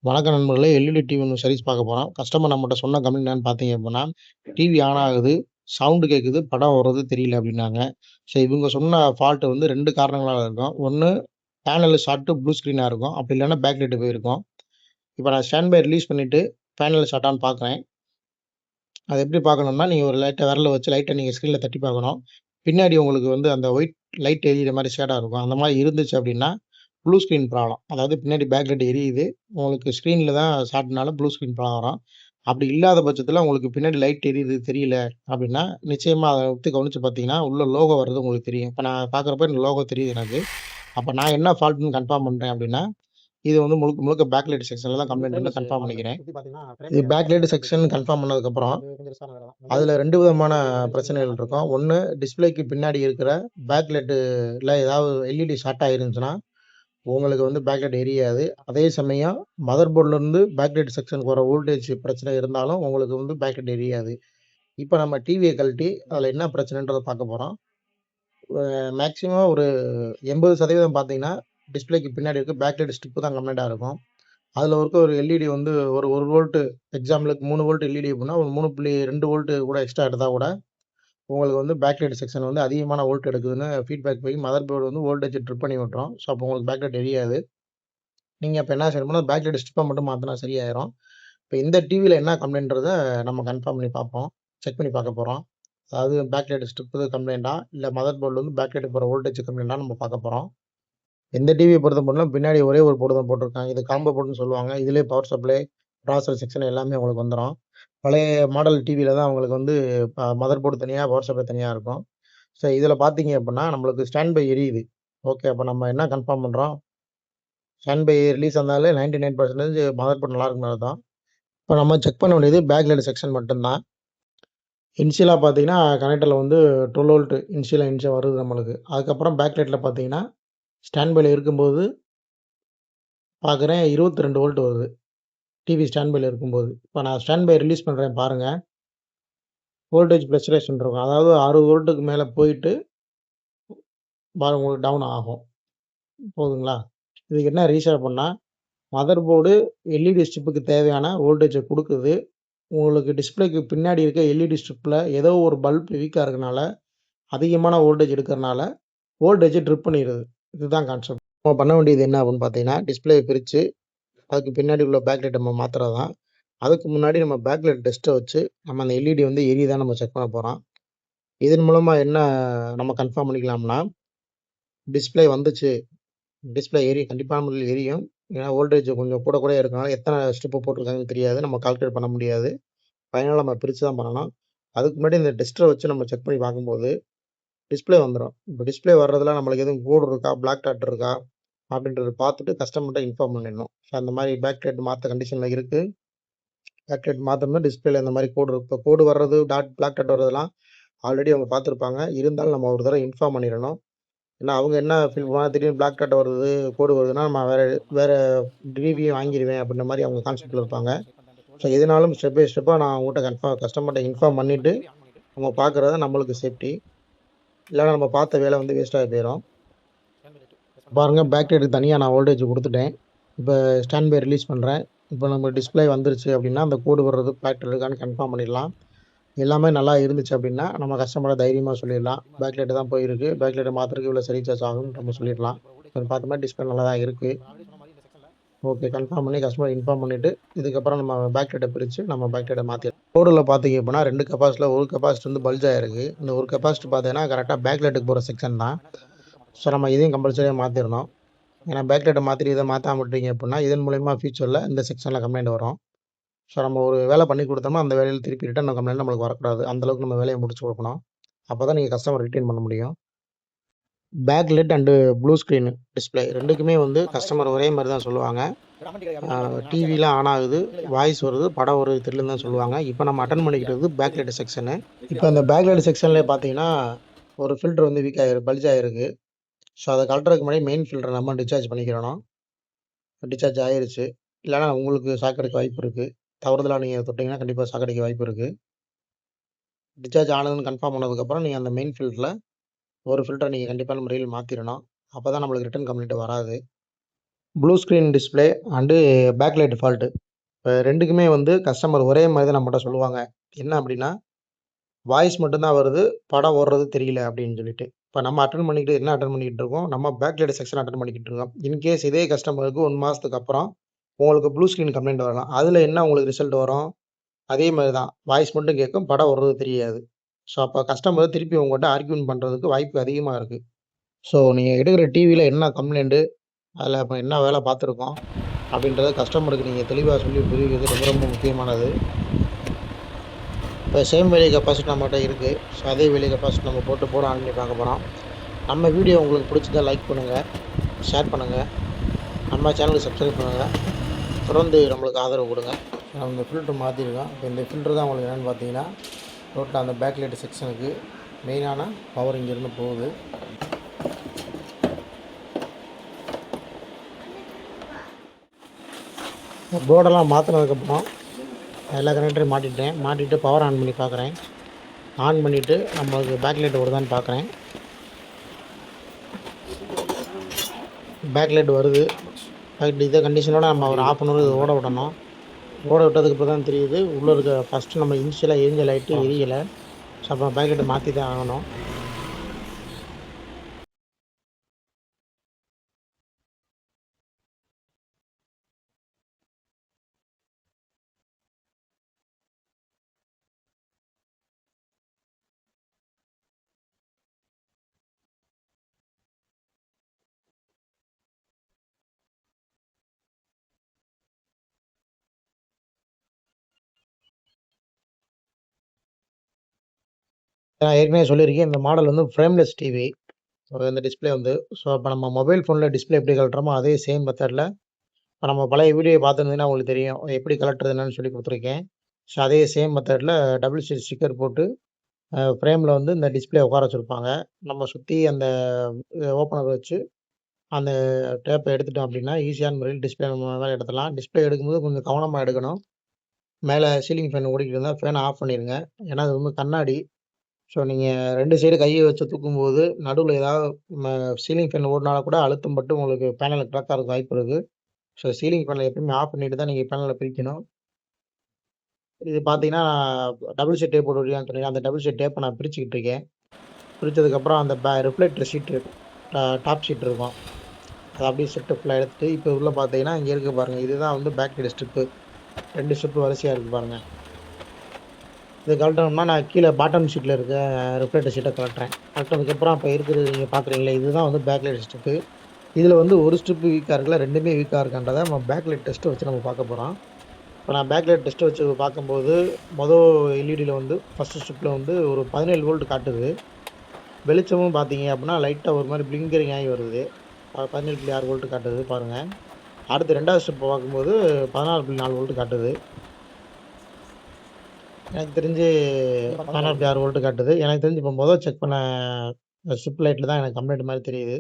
வணக்கம் நண்பர்களே! LED TV ஒண்ணு சர்வீஸ் பார்க்க போறோம். கஸ்டமர் நம்மட்ட சொன்ன கம்ப்ளைண்ட் என்னன்னு பார்த்தீங்க அப்டின்னா, டிவி ஆன் ஆகுது, சவுண்ட் கேட்குது, படம் வர்றது தெரியல அப்டின்னாங்க. இவங்க சொன்ன ஃபால்ட் வந்து 2 காரணங்களால இருக்கும். ஒண்ணு பேனல் ஷார்ட் ப்ளூ ஸ்க்ரீனா இருக்கும். அப்டி இல்லன்னா பேக் லைட் போயிருக்கும். இப்ப நான் ஸ்டாண்ட் பை ரிலீஸ் பண்ணிட்டு பேனல் ஷார்ட்டான்னு பார்க்குறேன். அது எப்டி பார்க்கணும்னா, நீங்க ஒரு லைட்ட விரல வச்சு லைட்ட நீங்க ஸ்க்ரீன்ல தட்டி பார்க்கணும். பின்னாடி உங்களுக்கு வந்து அந்த ஒயிட் லைட் எரியிற மாரி ஷேடா இருக்கும். அந்த மாரி இருந்துச்சு அப்டின்னா, ப்ளூ ஸ்க்ரீன் ப்ராப்ளம். அதாவது பின்னாடி பேக் லைட் எரியுது. உங்களுக்கு ஸ்க்ரீன்ல தான் ஷார்ட்னால ப்ளூ ஸ்க்ரீன் ப்ராப்ளம் வரும். அப்படி இல்லாத பட்சத்தில உங்களுக்கு பின்னாடி லைட் எரியுது தெரியல அப்படின்னா, நிச்சயமா அத உத்து கவனிச்சு பார்த்தீங்கன்னா, உள்ள லோகோ வர்றது உங்களுக்கு தெரியும். இப்ப நான் பார்க்குறப்ப இந்த லோகோ தெரியுது எனக்கு. அப்ப நான் என்ன ஃபால்ட்ன்னு கன்ஃபார்ம் பண்றேன் அப்படின்னா, இது வந்து முழுக்க முழுக்க பேக் லைட் செக்ஷன்ல தான் கம்ப்ளைண்ட் வந்து கன்ஃபார்ம் பண்ணிக்கிறேன். இது பேக் லைட் செக்ஷன் கன்ஃபார்ம் பண்ணதுக்கப்புறம், அதுல 2 விதமான பிரச்சனைகள் இருக்கும். ஒண்ணு டிஸ்ப்ளேக்கு பின்னாடி இருக்கிற பேக் லைட்டுல ஏதாவது எல்இடி ஷார்ட் ஆயிருந்துச்சுன்னா, உங்களுக்கு வந்து பேக் லைட் எரியாது. அதே சமயம் மதர் போர்ட்லருந்து பேக் லைட் செக்ஷனுக்கு வர வோல்டேஜ் பிரச்சனை இருந்தாலும், உங்களுக்கு வந்து பேக் லைட் எரியாது. இப்ப நம்ம டிவிய கழட்டி, அதுல என்ன பிரச்சனைன்றத பார்க்க போறோம். மேக்ஸிமம் ஒரு 80% பார்த்தீங்கன்னா, டிஸ்ப்ளேக்கு பின்னாடி இருக்க பேக் லைட் ஸ்ட்ரிப் தான் கம்ப்ளைண்ட்டா இருக்கும். அதுல இருக்க ஒரு எல்இடி வந்து ஒரு 1 வோல்ட் எக்ஸாம்பிளுக்கு 3 வோல்ட் எல்இடி அப்டின்னா, ஒரு 3.2 வோல்ட் கூட எக்ஸ்ட்ரா எடுத்தா கூட, உங்களுக்கு வந்து பேக் லைட் செக்ஷன் வந்து அதிகமான வோல்ட் எடுக்குதுன்னு ஃபீட்பேக் போய் மதர் போர்டு வந்து வோல்டேஜ் ட்ரிப் பண்ணி விட்டுரும். அப்போ உங்களுக்கு பேக் லைட் எரியாது. நீங்க அப்ப என்ன செய்யணும்னா, பேக் லைட் ஸ்ட்ரிப்ப மட்டும் மாத்துனா சரியாயிரும். இப்ப இந்த டிவில என்ன கம்ப்ளைண்ட்ன்றத நம்ம கன்ஃபார்ம் பண்ணி பார்ப்போம். செக் பண்ணி பார்க்க போறோம். அதாவது பேக் லைட் ஸ்ட்ரிப் கம்ப்ளைண்ட்டா, இல்ல மதர் போர்ட்ல வந்து பேக் லைட் போற வோல்டேஜ் கம்ப்ளைண்ட்டான்னு நம்ம பார்க்க போறோம். எந்த டிவிய பொறுத்தமட்டிலும் பின்னாடி ஒரே ஒரு போர்டு தான் போட்டிருக்காங்க. இது காம்போ போர்டுன்னு சொல்லுவாங்க. இதிலேயே பவர் சப்ளை, ப்ராசஸர் செக்ஷன் எல்லாமே உங்களுக்கு வந்துரும். பழைய மாடல் டிவில தான் உங்களுக்கு வந்து மதர் போர்டு தனியா, பவர் சப்ளை தனியா இருக்கும். இதில பார்த்தீங்க அப்டின்னா, நம்மளுக்கு ஸ்டாண்ட் பை எரியுது. ஓகே. அப்ப நம்ம என்ன கன்ஃபார்ம் பண்றோம்? ஸ்டாண்ட் பை ரிலீஸ் ஆனாலே 99% மதர் போர்ட் நல்லா இருக்குன்னு அர்த்தம். இப்ப நம்ம செக் பண்ண வேண்டியது பேக் லைட் செக்ஷன் மட்டும் தான். இனிஷியலா பார்த்தீங்கன்னா, கனெக்டர்ல வந்து 12 வோல்ட் இனிஷியலா வருது நம்மளுக்கு. அதுக்கப்புறம் பேக் லைட்ல பார்த்தீங்கன்னா, ஸ்டாண்ட் பைல இருக்கும்போது பார்க்குறேன் 22 வோல்ட் வருது. டிவி ஸ்டாண்ட் பைல இருக்கும்போது. இப்ப நான் ஸ்டாண்ட் பை ரிலீஸ் பண்றேன் பாருங்க. வோல்டேஜ் ஃப்ளக்சுவேஷன் இருக்கும். அதாவது 60 வோல்ட்டுக்கு மேல போயிட்டு பாருங்க உங்களுக்கு டவுன் ஆகும். போதுங்களா? இதுக்கு என்ன ரீசன் அப்டின்னா, மதர் போர்டு எல்இடி ஸ்ட்ரிப்புக்கு தேவையான வோல்டேஜ குடுக்குது. உங்களுக்கு டிஸ்ப்ளேக்கு பின்னாடி இருக்க எல்இடி ஸ்ட்ரிப்ல ஏதோ ஒரு பல்ப் வீக்கா இருக்கனால, அதிகமான வோல்டேஜ் எடுக்கறனால, வோல்டேஜ ட்ரிப் பண்ணிருது. இதுதான் கான்செப்ட். நம்ம பண்ண வேண்டியது என்ன அப்டின்னு பார்த்தீங்கன்னா, டிஸ்ப்ளேய பிரிச்சு, அதுக்கு பின்னாடி உள்ள பேக் லைட்ட நம்ம மாத்துறது தான். அதுக்கு முன்னாடி நம்ம பேக் லைட் டெஸ்ட்ட வச்சு, நம்ம அந்த எல்இடி வந்து எரியுதான்னு நம்ம செக் பண்ண போறோம். இதன் மூலமா என்ன நம்ம கன்ஃபார்ம் பண்ணிக்கலாம்னா, டிஸ்ப்ளே வந்துச்சு. டிஸ்ப்ளே கண்டிப்பான முறையில் எரியும். ஏன்னா வோல்டேஜ் கொஞ்சம் கூட கூட இருக்கனால எத்தன ஸ்ட்ரிப் போட்டிருக்காங்கன்னு தெரியாது. நம்ம கால்குலேட் பண்ண முடியாது. ஃபைனலா நம்ம பிரிச்சு தான் பண்ணணும். அதுக்கு முன்னாடி இந்த டெஸ்டர வச்சு நம்ம செக் பண்ணி பார்க்கும்போது, டிஸ்ப்ளே வந்துரும். இப்ப டிஸ்ப்ளே வர்றதுல நம்மளுக்கு எதுவும் கோடு இருக்கா? பிளாக் டாட் இருக்கா? அப்படின்றத பார்த்துட்டு கஸ்டமர்ட்ட இன்ஃபார்ம் பண்ணிடணும். அந்த மாரி பேக் லைட் மாத்த கண்டிஷன்ல இருக்கு. பேக் லைட் மாத்தணும்னா டிஸ்ப்ளேல இந்த மாரி கோடு இருக்கும். கோடு வர்றது, பிளாக் டாட் வர்றதெல்லாம் ஆல்ரெடி அவங்க பார்த்துருப்பாங்க. இருந்தாலும் நம்ம ஒரு தடவ இன்ஃபார்ம் பண்ணிறணும். ஏன்னா அவங்க என்ன ஃபீல் பண்ணுவாங்க, திடீர்னு பிளாக் டாட் வருது, கோடு வருதுன்னா, நான் வேற வேற டிவியே வாங்கிருவேன் அப்படின்ற மாரி அவங்க கான்செப்ட்ல இருப்பாங்க. எதுனாலும் ஸ்டெப் பை ஸ்டெப்பா நான் அவங்ககிட்ட கஸ்டமர்ட்ட இன்ஃபார்ம் பண்ணிட்டு, நம்ம பார்க்குறது தான் நம்மளுக்கு சேஃப்டி. இல்லன்னா நம்ம பார்த்த வேலை வந்து வேஸ்ட்டா போயிரும். பாருங்க பேக் லைட்டுக்கு தனியா நான் வோல்டேஜ் குடுத்துட்டேன். இப்ப ஸ்டாண்ட் பை ரிலீஸ் பண்றேன். இப்ப நம்ம டிஸ்ப்ளே வந்துருச்சு அப்படின்னா, அந்த கோடு வர்றது பிளாக் டாட் இருக்கான்னு கன்ஃபார்ம் பண்ணிடலாம். எல்லாமே நல்லா இருந்துச்சு அப்படின்னா, நம்ம கஸ்டமர்ட்ட தைரியமா சொல்லிடலாம். பேக் லைட் தான் போயிருக்கு. பேக் லைட்ட மாத்துறதுக்கு இவ்வளோ சர்வீஸ் சார்ஜ் ஆகும்ன்னு நம்ம சொல்லிடலாம். இப்ப பார்த்த மாரி டிஸ்ப்ளே நல்லா தான் இருக்கு. ஓகே. கன்ஃபார்ம் பண்ணி கஸ்டமர் இன்ஃபார்ம் பண்ணிட்டு, இதுக்கப்புறம் நம்ம பேக் லைட்ட பிரிச்சு நம்ம பேக் லைட்ட மாத்திரலாம். போர்டுல பார்த்தீங்க அப்படின்னா 2 கெப்பாசிட்டர்ல ஒரு கெப்பாசிட்டர் வந்து பல்ஜ் ஆயிருக்கு. இந்த ஒரு கெப்பாசிட்டர் பார்த்தீங்கன்னா, கரெக்ட்டா பேக் லைட்டுக்கு போற செக்ஷன் தான். நம்ம இதையும் கம்பல்சரியா மாத்திரணும். ஏன்னா பேக் லைட்ட மாத்திட்டு இத மாத்தாம விட்டீங்க அப்படின்னா, இதன் மூலியமா ஃபியூச்சர்ல இந்த செக்ஷன்ல கம்ப்ளைண்ட் வரும். நம்ம ஒரு வேலை பண்ணி குடுத்தோம்னா, அந்த வேலையில திருப்பி ரிட்டர்ன் கம்ப்ளைண்ட் நம்மளுக்கு வரக்கூடாது. அந்த அளவுக்கு நம்ம வேலைய முடிச்சு குடுக்கணும். அப்பதான் நீங்க கஸ்டமர் ரிட்டெயின் பண்ண முடியும். Back light and blue screen display 2க்குமே வந்து கஸ்டமர் ஒரே மாரி தான் சொல்லுவாங்க. டிவிலாம் ஆன் ஆகுது, வாய்ஸ் வருது, படம் வருது தெரியலன்னு தான் சொல்லுவாங்க. இப்ப நம்ம அட்டெண்ட் பண்ணிக்கிறது பேக் லைட் செக்ஷனு. இப்ப அந்த பேக் லைட் செக்ஷன்லயே பார்த்தீங்கன்னா, ஒரு ஃபில்டர் வந்து பல்ஜ் ஆயிருக்கு. அத கழட்டுறதுக்கு முன்னாடி மெயின் ஃபில்டர நம்ம டிஸ்சார்ஜ் பண்ணிக்கிறணும். டிஸ்சார்ஜ் ஆயிருச்சு. இல்லன்னா உங்களுக்கு ஷாக் அடிக்க வாய்ப்பு இருக்கு. தவறுதலா நீங்க தொட்டீங்கன்னா கண்டிப்பா ஷாக் அடிக்க வாய்ப்பு இருக்கு. டிஸ்சார்ஜ் ஆனதுன்னு கன்ஃபார்ம் பண்ணதுக்கப்புறம், நீங்க அந்த மெயின் ஃபில்டர்ல ஒரு ஃபில்டர நீங்க கண்டிப்பான முறையில் மாத்திரணும். அப்பதான் நம்மளுக்கு ரிட்டர்ன் கம்ப்ளைண்ட் வராது. Blue screen display and backlight fault. இப்போ 2க்குமே வந்து கஸ்டமர் ஒரே மாரி தான் நம்மட்ட சொல்லுவாங்க. என்ன அப்டின்னா, வாய்ஸ் மட்டும் தான் வருது, படம் ஓடுறது தெரியல அப்டின்னு சொல்லிட்டு. இப்ப நம்ம அட்டெண்ட் பண்ணிக்கிட்டு இருக்கோம். நம்ம பேக்லைட் செக்ஷன் அட்டெண்ட் பண்ணிக்கிட்டு இருக்கோம். இன்கேஸ் இதே கஸ்டமருக்கு 1 மாசத்துக்கு அப்புறம் உங்களுக்கு ப்ளூ ஸ்க்ரீன் கம்ப்ளைண்ட் வரலாம். அதுல என்ன உங்களுக்கு ரிசல்ட் வரும்? அதே மாரி தான். வாய்ஸ் மட்டும் கேட்கும், படம் ஓடுறது தெரியாது. ஸோ, அப்ப கஸ்டமர் திருப்பி உங்கட்ட ஆர்கியூமென்ட் பண்றதுக்கு வாய்ப்பு அதிகமா இருக்கு. ஸோ, நீங்க எடுக்கிற டிவில என்ன கம்ப்ளைண்ட், அதில அப்ப என்ன வேலை பார்த்துருக்கோம், அப்படின்றத கஸ்டமருக்கு நீங்க தெளிவா சொல்லி புரிய வைக்கிறது ரொம்ப ரொம்ப முக்கியமானது. இப்போ சேம் வேல்யூ கெப்பாசிட்டி நம்மகிட்ட இருக்கு. ஸோ, அதே வேல்யூ கெப்பாசிட்டி நம்ம போட்டு ஆன் பண்ணி பார்க்க போறோம். நம்ம வீடியோ உங்களுக்கு பிடிச்சிருந்தா லைக் பண்ணுங்க, ஷேர் பண்ணுங்க. நம்ம சேனலுக்கு சப்ஸ்கிரைப் பண்ணுங்க. தொடர்ந்து நம்மளுக்கு ஆதரவு கொடுங்க. நம்ம இந்த ஃபில்டர் மாற்றிருக்கோம். இப்போ இந்த ஃபில்டர் தான் உங்களுக்கு என்னென்னு பார்த்தீங்கன்னா, ரோட்டில் அந்த பேக்லைட் செக்ஷனுக்கு மெயினான பவர் இங்கேருந்து போகுது. போர்டெல்லாம் மாற்றினதுக்கப்புறம் எல்லா கனெக்டரையும் மாட்டிட்டு பவர் ஆன் பண்ணி பார்க்குறேன். ஆன் பண்ணிவிட்டு நம்மளுக்கு பேக்லைட் வருதான்னு பார்க்குறேன். பேக்லைட் வருது. இதே கண்டிஷனோட நம்ம ஒரு 1/2 அன் ஹவர் ஓட விடணும். ஓட விட்டதுக்கு அப்புறம் தான் தெரியுது, உள்ளே இருக்க ஃபஸ்ட்டு நம்ம இனிஷியலாக எரிஞ்ச லைட்டு எரியலை. ஸோ, அப்போ பேக்லைட்டை மாற்றி தான் ஆகணும். நான் ஏற்கனவே சொல்லியிருக்கேன், இந்த மாடல் வந்து ஃப்ரேம்லெஸ் டிவி. இந்த டிஸ்ப்ளே வந்து ஸோ, அப்போ நம்ம மொபைல் ஃபோனில் டிஸ்ப்ளே எப்படி கழட்டுறோமோ அதே சேம் மெத்தடில் இப்போ நம்ம பழைய வீடியோ பார்த்துருந்தீங்கன்னா உங்களுக்கு தெரியும், எப்படி கழட்டுறது என்னன்னு சொல்லி கொடுத்துருக்கேன். ஸோ, அதே சேம் மெத்தடில் டபுள் சைட் ஸ்டிக்கர் போட்டு ஃப்ரேமில் வந்து இந்த டிஸ்ப்ளே உட்கார வச்சுருப்பாங்க. நம்ம சுற்றி அந்த ஓப்பனர் வச்சு அந்த டேப்பை எடுத்துட்டோம் அப்படின்னா, ஈஸியான முறையில் டிஸ்ப்ளே நம்ம மேலே எடுத்துடலாம். டிஸ்ப்ளே எடுக்கும்போது கொஞ்சம் கவனமா எடுக்கணும். மேலே சீலிங் ஃபேன் ஓடிக்கிட்டு இருந்தால் ஃபேனை ஆஃப் பண்ணிடுங்க. ஏன்னா அது வந்து கண்ணாடி. ஸோ, நீங்க 2 சைடு கைய வச்சு தூக்கும்போது, நடுவுல ஏதாவது சீலிங் ஃபேன் ஓடுனால கூட அழுத்தம் பட்டு உங்களுக்கு பேனல் கிராக் ஆகுறதுக்கு வாய்ப்பு இருக்கு. ஸோ, சீலிங் ஃபேன எப்பயுமே ஆஃப் பண்ணிட்டு தான் நீங்க பேனல பிரிக்கணும். இது பார்த்தீங்கன்னா, டபுள் சைட் டேப் போட்டு சொன்னீங்க. அந்த டபுள் சைட் டேப்ப நான் பிரிச்சுக்கிட்டு இருக்கேன். பிரிச்சதுக்கப்புறம் அந்த ரிஃப்ளெக்டர் ஷீட்டு டாப் ஷீட் இருக்கும். அத அப்படியே செட்டு ஃபுல்லா எடுத்துட்டு, இப்போ உள்ள பார்த்தீங்கன்னா, இங்க இருக்கு பாருங்க. இதுதான் வந்து பேக் சைடு ஸ்ட்ரிப்பு. 2 ஸ்ட்ரிப் வரிசையா இருக்கு பாருங்க. இத கழட்டணும்னா, நான் கீழ பாட்டம் ஷீட்ல இருக்க ரிஃப்ளெக்டர் ஷீட்ட கழட்டுறேன். கழட்டுனதுக்கப்புறம் அப்ப இருக்கிறது நீங்க பார்க்குறீங்களே, இதுதான் வந்து பேக்லைட் ஸ்ட்ரிப்பு. இதுல வந்து ஒரு ஸ்ட்ரிப் வீக்கா இருக்குல்ல, 2மே வீக்கா இருக்கான்றத நம்ம பேக்லைட் டெஸ்ட் வச்சு நம்ம பார்க்க போறோம். இப்ப நான் பேக்லைட் டெஸ்ட் வச்சு பார்க்கும்போது, எல்இடில வந்து ஃபர்ஸ்ட் ஸ்ட்ரிப்ல வந்து ஒரு 17 வோல்ட் காட்டுது. வெளிச்சமும் பார்த்தீங்க அப்படின்னா, லைட்டா ஒரு மாரி பிளிங்கரிங் ஆகி வருது. 17.6 வோல்ட் காட்டுது பாருங்க. அடுத்து 2வது ஸ்ட்ரிப்ப பார்க்கும்போது 16.4 வோல்ட் காட்டுது. எனக்கு தெரிஞ்சு 16.6 வோல்ட் காட்டுது. எனக்கு தெரிஞ்சு இப்ப செக் பண்ண ஸ்ட்ரிப் லைட்ல தான் எனக்கு கம்ப்ளைண்ட் மாரி தெரியுது.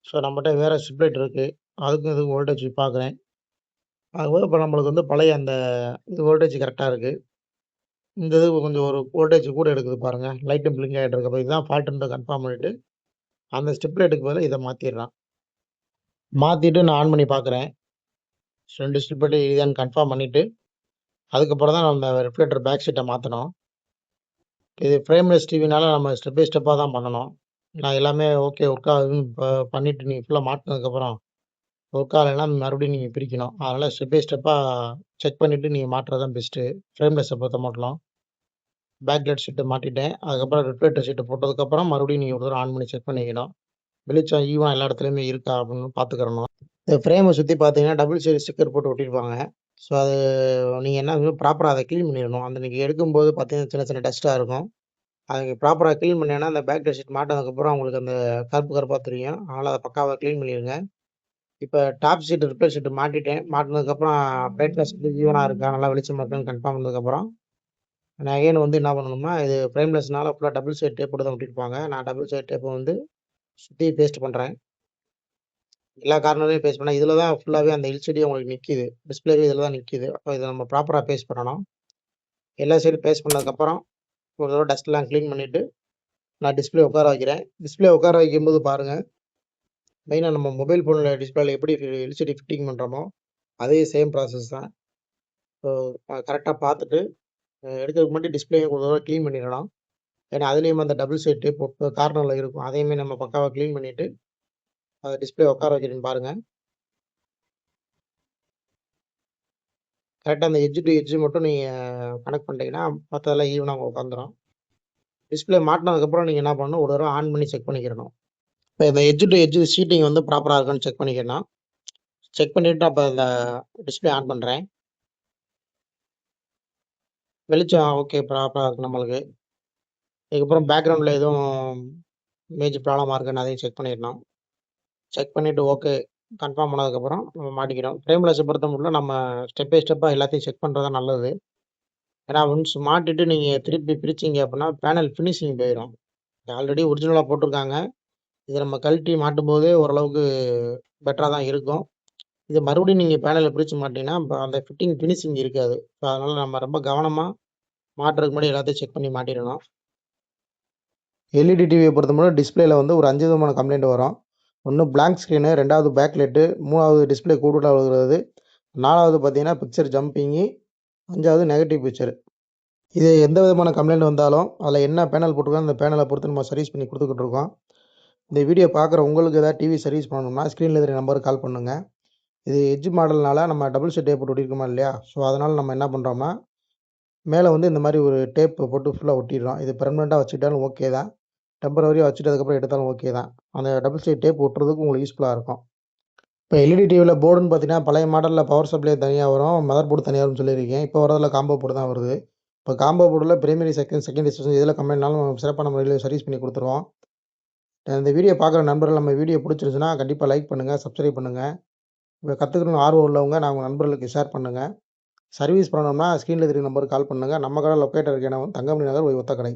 ஸோ, நம்மட்ட வேற ஸ்ட்ரிப் லைட் இருக்கு. அதுக்கும் இதுக்கும் வோல்டேஜ் பார்க்குறேன். அதுபோக இப்ப நம்மளுக்கு வந்து பழைய அந்த இது வோல்டேஜ் கரெக்ட்டா இருக்கு. இந்த இது கொஞ்சம் ஒரு வோல்டேஜ் கூட எடுக்குது பாருங்க. லைட்டும் பிளிங்க் ஆயிட்டு இருக்கு. அப்ப இதுதான் ஃபால்ட்ன்றத கன்ஃபார்ம் பண்ணிட்டு, அந்த ஸ்ட்ரிப் லைட்டுக்கு பதிலா இத மாத்திர்லாம். மாத்திட்டு நான் ஆன் பண்ணி பார்க்குறேன். 2 ஸ்ட்ரிப் லைட் இதுதான்னு கன்ஃபார்ம் பண்ணிட்டு, அதுக்கப்புறம் தான் நம்ம ரிஃப்ளெக்டர் பேக் ஷீட்ட மாத்தணும். இது ஃப்ரேம்லெஸ் டிவினால நம்ம ஸ்டெப் பை ஸ்டெப்பா தான் பண்ணணும். நான் எல்லாமே ஓகே ஒர்க் ஆகுதுன்னு பண்ணிட்டு நீங்க ஃபுல்லா மாட்டுனதுக்கப்புறம், ஒர்க் ஆகலைன்னா மறுபடியும் நீங்க பிரிக்கணும். அதனால ஸ்டெப் பை ஸ்டெப்பா செக் பண்ணிட்டு நீங்க மாட்டுறது தான் பெஸ்ட்டு. ஃப்ரேம்லெஸ்ஸ பொறுத்த மட்டும். பேக்லைட் ஷீட்ட மாட்டிட்டேன். அதுக்கப்புறம் ரிஃப்ளெக்டர் ஷீட்ட போட்டதுக்கப்புறம் மறுபடியும் நீங்க ஒரு தடவ ஆன் பண்ணி செக் பண்ணிக்கணும். வெளிச்சம் ஈவனா எல்லா இடத்துலயுமே இருக்கா அப்படின்னு பார்த்துக்கிறணும். இந்த ஃப்ரேம சுத்தி பார்த்தீங்கன்னா, டபுள் சைடு ஸ்டிக்கர் போட்டு ஒட்டியிருப்பாங்க. ஸோ, அது நீங்க என்ன ப்ராப்பரா அத கிளீன் பண்ணிறணும். அந்த நீங்க எடுக்கும்போது பார்த்தீங்கன்னா, சின்ன சின்ன டஸ்ட்டா இருக்கும். அத நீங்க ப்ராப்பரா கிளீன் பண்ணீங்கன்னா, அந்த பேக்லைட் ஷீட் மாட்டுனதுக்கப்புறம் உங்களுக்கு அந்த கருப்பு கருப்பா தெரியும். அதனால அத பக்காவா கிளீன் பண்ணிருங்க. இப்ப டாப் ஷீட், ரிப்பேர் ஷீட் மாட்டிட்டேன். மாட்டுனதுக்கப்புறம் பிரைட்னஸ் வந்து ஈவனா இருக்கா, நல்லா வெளிச்சமா இருக்கான்னு கன்ஃபார்ம் பண்ணதுக்கப்புறம், நான் அகைன் வந்து என்ன பண்ணணும்னா, இது ஃப்ரேம்லெஸ்னால ஃபுல்லா டபுள் சைட் டேப் போட்டு தான் ஒட்டியிருப்பாங்க. நான் டபுள் சைட் டேப்ப வந்து சுத்தி பேஸ்ட் பண்றேன். எல்லா கார்னர்லயும் பேஸ்ட் பண்ணா, இதுல தான் ஃபுல்லாவே அந்த எல்சிடி உங்களுக்கு நிக்கிது. டிஸ்ப்ளேவே இதுல தான் நிக்கிது. அப்ப இத நம்ம ப்ராப்பரா பேஸ்ட் பண்ணணும். எல்லா சைடும் பேஸ்ட் பண்ணதுக்கப்புறம், ஒரு தடவ டஸ்ட்லாம் கிளீன் பண்ணிட்டு, நான் டிஸ்ப்ளே உட்கார வைக்கிறேன். டிஸ்ப்ளே உட்கார வைக்கும்போது பாருங்க, மெயினா நம்ம மொபைல் ஃபோன்ல டிஸ்ப்ளேல எப்படி எல்சிடி ஃபிட்டிங் பண்றோமோ, அதே சேம் ப்ராசஸ் தான். ஸோ கரெக்ட்டா பார்த்துட்டு, எடுக்கிறதுக்கு முன்னாடி டிஸ்ப்ளேய ஒரு தடவ கிளீன் பண்ணிறணும். ஏன்னா, அதிலேயும் அந்த டபுள் சைட் டேப் ஒட்டு கார்னர்ல இருக்கும். அதையுமே நம்ம பக்காவா கிளீன் பண்ணிட்டு, டிஸ்ப்ளே உட்கார வைக்கிறேன்னு பாருங்க. கரெக்ட்டா அந்த எட்ஜ் டு எட்ஜ் மட்டும் நீங்க கனெக்ட் பண்ணிட்டீங்கன்னா, மத்ததெல்லாம் ஈவனா உட்காந்துரும். டிஸ்ப்ளே மாட்டுனதுக்கப்புறம் நீங்க என்ன பண்ணணும், ஒரு தடவ ஆன் பண்ணி செக் பண்ணிக்கிறணும். இப்ப இந்த எட்ஜ் டு எட்ஜ் ஷீட்டிங் வந்து ப்ராப்பரா இருக்கான்னு செக் பண்ணிக்கிறணும். செக் பண்ணிட்டு அப்ப இந்த டிஸ்ப்ளே ஆன் பண்றேன். வெளிச்சம் ஓகே ப்ராப்பரா இருக்கு நம்மளுக்கு. இதுக்கப்புறம் பேக்கிரவுண்ட்ல எதுவும் மேஜர் ப்ராப்ளமா இருக்கான்னு அதையும் செக் பண்ணிறணும். செக் பண்ணிட்டு ஓகே கன்ஃபார்ம் பண்ணதுக்கப்புறம் நம்ம மாட்டிக்கிறோம். ஃப்ரேம்லெஸ்ஸ பொறுத்தமட்டிலும் நம்ம ஸ்டெப் பை ஸ்டெப்பா எல்லாத்தையும் செக் பண்றது தான் நல்லது. ஏன்னா ஒன்ஸ் மாட்டிட்டு நீங்க திருப்பி பிரிச்சீங்க அப்புட்ன்னா, பேனல் ஃபினிஷிங் போயிரும். ஆல்ரெடி ஒரிஜினலா போட்டிருக்காங்க. இத நம்ம கழட்டி மாட்டும்போதே ஓரளவுக்கு பெட்டரா தான் இருக்கும். இத மறுபடியும் நீங்க பேனல பிரிச்சு மாட்டீங்கன்னா, அந்த ஃபினிஷிங் இருக்காது. ஸோ அதனால நம்ம ரொம்ப கவனமா மாட்டுறதுக்கு முன்னாடி எல்லாத்தையும் செக் பண்ணி மாட்டிறணும். எல்இடி டிவிய பொறுத்தமட்டிலும் டிஸ்ப்ளேல வந்து ஒரு 5 விதமான கம்ப்ளைண்ட் வரும். 1 பிளாங்க் ஸ்க்ரீனு, 2வது பேக் லைட்டு, 3வது டிஸ்ப்ளே கூடுதலா விழுகுறது, 4வது பார்த்தீங்கன்னா பிக்சர் ஜம்பிங்கு, 5வது நெகட்டிவ் பிக்சர். இது எந்த விதமான கம்ப்ளைண்ட் வந்தாலும், அதில என்ன பேனல் போட்டிருக்கோ, அந்த பேனல பொறுத்து நம்ம சர்வீஸ் பண்ணி குடுத்துக்கிட்டு இருக்கோம். இந்த வீடியோ பார்க்குற உங்களுக்கு ஏதாவது டிவி சர்வீஸ் பண்ணணும்னா, ஸ்க்ரீன்ல தெரியிற நம்பருக்கு கால் பண்ணுங்க. இது எட்ஜ் மாடல்னால நம்ம டபுள் சைட் டேப் போட்டு ஒட்டியிருக்கோமா இல்லையா? ஸோ, அதனால நம்ம என்ன பண்றோம்னா, மேல வந்து இந்த மாரி ஒரு டேப் போட்டு ஃபுல்லா ஒட்டிடுறோம். இது பெர்மனன்ட்டா வச்சுக்கிட்டாலும் ஓகே தான். டெம்பரவரியா வச்சுட்டு அதுக்கப்புறம் எடுத்தாலும் ஓகே தான். அந்த டபுள் சைட் டேப் ஒட்டுறதுக்கு உங்களுக்கு யூஸ்ஃபுல்லா இருக்கும். இப்ப எல்இடி டிவில போர்டுன்னு பார்த்தீங்கன்னா, பழைய மாடல்ல பவர் சப்ளை தனியா வரும். மதர் போர்டு தனியா வரும்னு சொல்லியிருக்கேன். இப்போ வரதுல காம்போ போர்டு தான் வருது. இப்போ காம்போ போர்டுல பிரைமரி, செகண்டரி செக்ஷன் எதுல கம்ப்ளைண்ட்னாலும் சிறப்பான முறையில சர்வீஸ் பண்ணி குடுத்துருவோம். இந்த வீடியோ பார்க்குற நண்பர்கள் நம்ம வீடியோ புடிச்சிருந்துச்சுன்னா, கண்டிப்பா லைக் பண்ணுங்க, சப்ஸ்கிரைப் பண்ணுங்க. இத கத்துக்கணும்னு ஆர்வம் உள்ளவங்க நான் உங்க நண்பர்களுக்கு ஷேர் பண்ணுங்க. சர்வீஸ் பண்ணணும்னா ஸ்க்ரீன்ல தெரியிற நம்பருக்கு கால் பண்ணுங்க. நம்ம கடை லொக்கேட் இருக்க இடம் வந்து தங்கமணி நகர் ஒய் ஒத்தக்கடை.